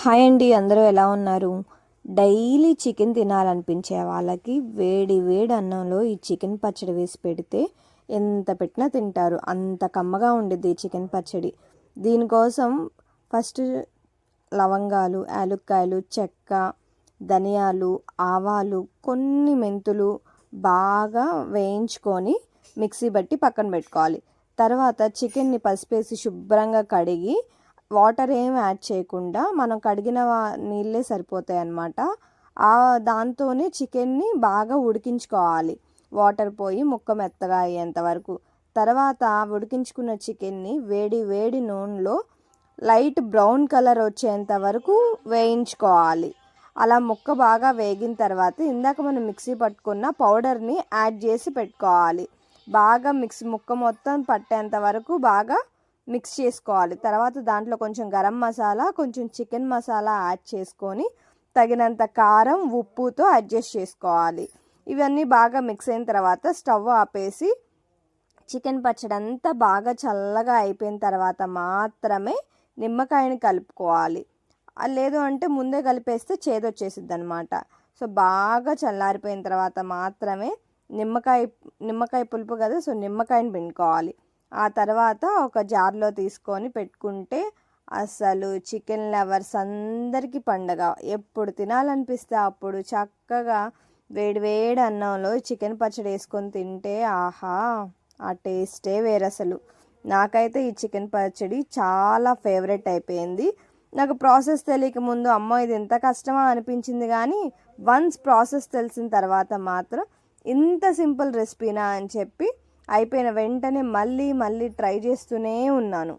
Hi అండి, అందరూ ఎలా ఉన్నారు? డైలీ చికెన్ తినాలనిపించే వాళ్ళకి వేడి వేడి అన్నంలో ఈ చికెన్ పచ్చడి వేసి పెడితే ఎంత పెట్టినా తింటారు. అంత కమ్మగా ఉండిద్ది ఈ చికెన్ పచ్చడి. దీనికోసం ఫస్ట్ లవంగాలు, యాలుక్కాయలు, చెక్క, ధనియాలు, ఆవాలు, కొన్ని మెంతులు బాగా వేయించుకొని మిక్సీ బట్టి పక్కన పెట్టుకోవాలి. తర్వాత చికెన్ని పసుపేసి శుభ్రంగా కడిగి వాటర్ ఏం యాడ్ చేయకుండా మనం కడిగిన నీళ్ళే సరిపోతాయి అన్నమాట. దాంతోనే చికెన్ని బాగా ఉడికించుకోవాలి, వాటర్ పోయి ముక్క మెత్తగా అయ్యేంత వరకు. తర్వాత ఉడికించుకున్న చికెన్ని వేడి వేడి నూనెలో లైట్ బ్రౌన్ కలర్ వచ్చేంత వరకు వేయించుకోవాలి. అలా ముక్క బాగా వేగిన తర్వాత ఇందాక మనం మిక్సీ పట్టుకున్న పౌడర్ని యాడ్ చేసి పెట్టుకోవాలి. బాగా ముక్క మొత్తం పట్టేంత వరకు బాగా మిక్స్ చేసుకోవాలి. తర్వాత దాంట్లో కొంచెం గరం మసాలా, కొంచెం చికెన్ మసాలా యాడ్ చేసుకొని తగినంత కారం, ఉప్పుతో అడ్జస్ట్ చేసుకోవాలి. ఇవన్నీ బాగా మిక్స్ అయిన తర్వాత స్టవ్ ఆపేసి చికెన్ పచ్చడి అంతా బాగా చల్లగా అయిపోయిన తర్వాత మాత్రమే నిమ్మకాయని కలుపుకోవాలి. లేదు అంటే ముందే కలిపేస్తే చేదొచ్చేసిద్ది అనమాట. సో బాగా చల్లారిపోయిన తర్వాత మాత్రమే నిమ్మకాయ పులుపు కదా, సో నిమ్మకాయని పిండుకోవాలి. ఆ తర్వాత ఒక జార్లో తీసుకొని పెట్టుకుంటే అసలు చికెన్ లవర్స్ అందరికీ పండగ. ఎప్పుడు తినాలనిపిస్తే అప్పుడు చక్కగా వేడి వేడి అన్నంలో చికెన్ పచ్చడి వేసుకొని తింటే ఆహా, ఆ టేస్టే వేరు అసలు. నాకైతే ఈ చికెన్ పచ్చడి చాలా ఫేవరెట్ అయిపోయింది. నాకు ప్రాసెస్ తెలియక ముందు అమ్మో ఇది ఎంత కష్టమా అనిపించింది, కానీ వన్స్ ప్రాసెస్ తెలిసిన తర్వాత మాత్రం ఇంత సింపుల్ రెసిపీనా అని చెప్పి అయిపోయిన వెంటనే మళ్ళీ మళ్ళీ ట్రై చేస్తూనే ఉన్నాను.